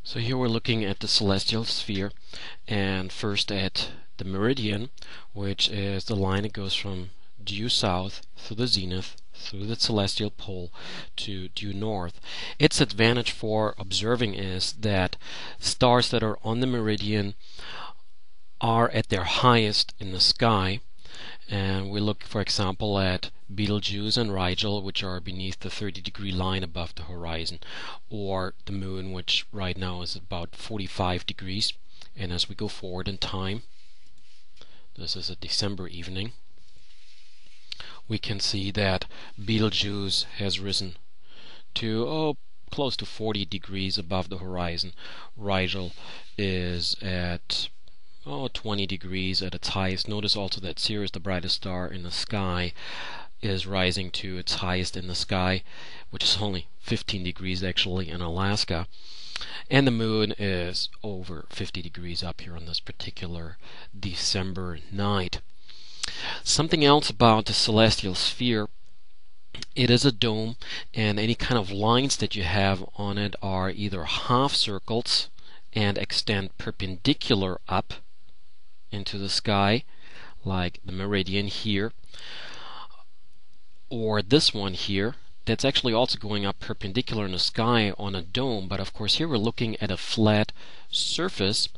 So here we're looking at the celestial sphere, and first at the meridian, which is the line that goes from due south through the zenith, through the celestial pole to due north. Its advantage for observing is that stars that are on the meridian are at their highest in the sky, and we look, for example, at Betelgeuse and Rigel, which are beneath the 30-degree line above the horizon, or the moon, which right now is about 45 degrees. And as we go forward in time, this is a December evening, we can see that Betelgeuse has risen to close to 40 degrees above the horizon. Rigel is at 20 degrees at its highest. Notice also that Sirius, the brightest star in the sky, is rising to its highest in the sky, which is only 15 degrees actually in Alaska. And the moon is over 50 degrees up here on this particular December night. Something else about the celestial sphere: it is a dome, and any kind of lines that you have on it are either half circles and extend perpendicular up into the sky, like the meridian here, or this one here that's actually also going up perpendicular in the sky on a dome, but of course here we're looking at a flat surface,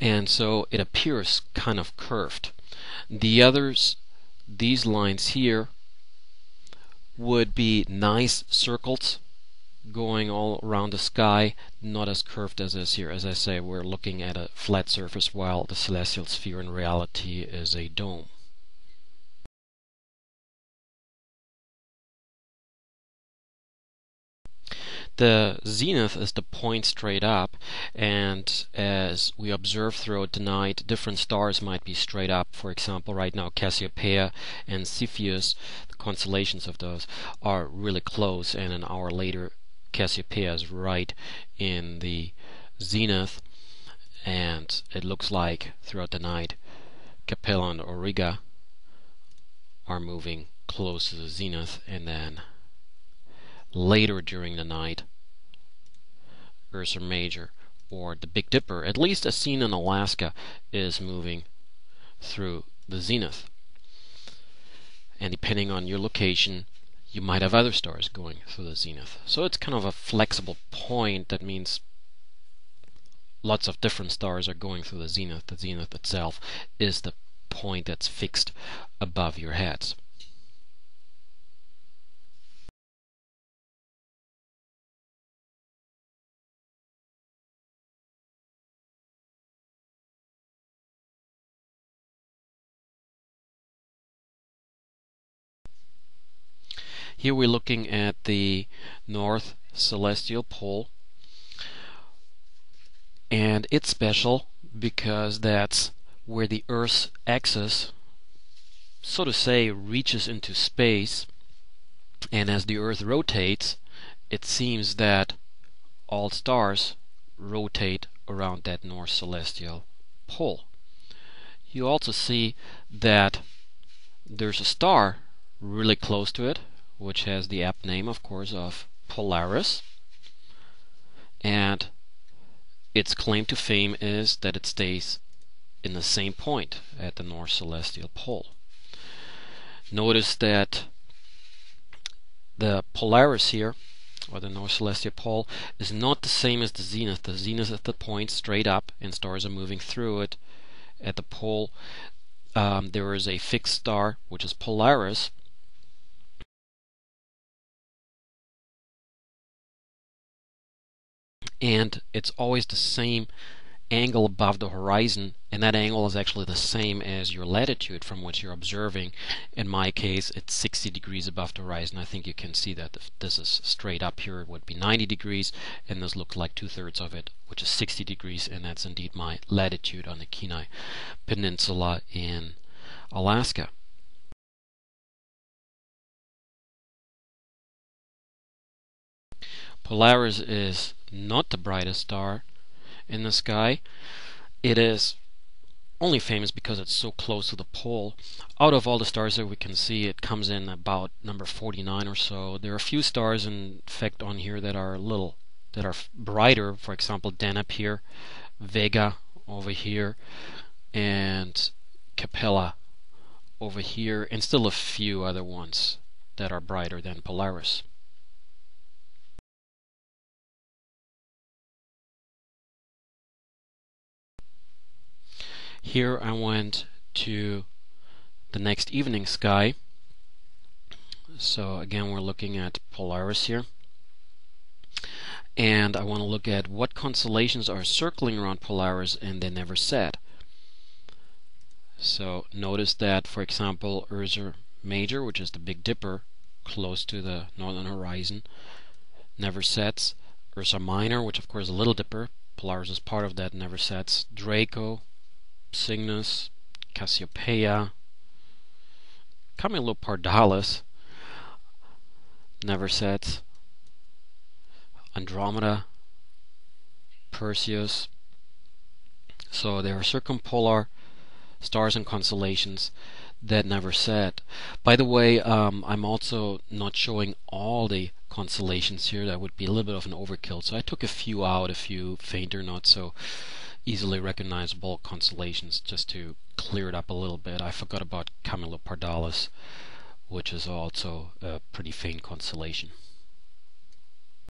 and so it appears kind of curved. The others, these lines here, would be nice circles going all around the sky, not as curved as this here. As I say, we're looking at a flat surface, while the celestial sphere in reality is a dome. The zenith is the point straight up, and as we observe throughout the night, different stars might be straight up. For example, right now Cassiopeia and Cepheus, the constellations of those, are really close, and an hour later Cassiopeia is right in the zenith, and it looks like throughout the night Capella and Auriga are moving close to the zenith, and then later during the night Ursa Major, or the Big Dipper, at least as seen in Alaska, is moving through the zenith. And depending on your location, you might have other stars going through the zenith. So it's kind of a flexible point. That means lots of different stars are going through the zenith. The zenith itself is the point that's fixed above your heads. Here we're looking at the North Celestial Pole, and it's special because that's where the Earth's axis, so to say, reaches into space, and as the Earth rotates, it seems that all stars rotate around that North Celestial Pole. You also see that there's a star really close to it, which has the apt name, of course, of Polaris, and its claim to fame is that it stays in the same point at the North Celestial Pole. Notice that the Polaris here, or the North Celestial Pole, is not the same as the zenith. The zenith is the point straight up, and stars are moving through it. At the pole, there is a fixed star, which is Polaris, and it's always the same angle above the horizon, and that angle is actually the same as your latitude from which you're observing. In my case, it's 60 degrees above the horizon. I think you can see that if this is straight up here, it would be 90 degrees, and this looks like 2/3 of it, which is 60 degrees, and that's indeed my latitude on the Kenai Peninsula in Alaska. Polaris is not the brightest star in the sky. It is only famous because it's so close to the pole. Out of all the stars that we can see, it comes in about number 49 or so. There are a few stars, in fact, on here that are that are brighter, for example, Deneb here, Vega over here, and Capella over here, and still a few other ones that are brighter than Polaris. Here I went to the next evening sky. So again, we're looking at Polaris here. And I want to look at what constellations are circling around Polaris and they never set. So notice that, for example, Ursa Major, which is the Big Dipper, close to the northern horizon, never sets. Ursa Minor, which of course is a Little Dipper, Polaris is part of that, never sets. Draco, Cygnus, Cassiopeia, Camelopardalis, never sets. Andromeda, Perseus. So there are circumpolar stars and constellations that never set. By the way, I'm also not showing all the constellations here. That would be a little bit of an overkill. So I took a few out, a few fainter, not so easily recognizable constellations, just to clear it up a little bit. I forgot about Camelopardalis, which is also a pretty faint constellation.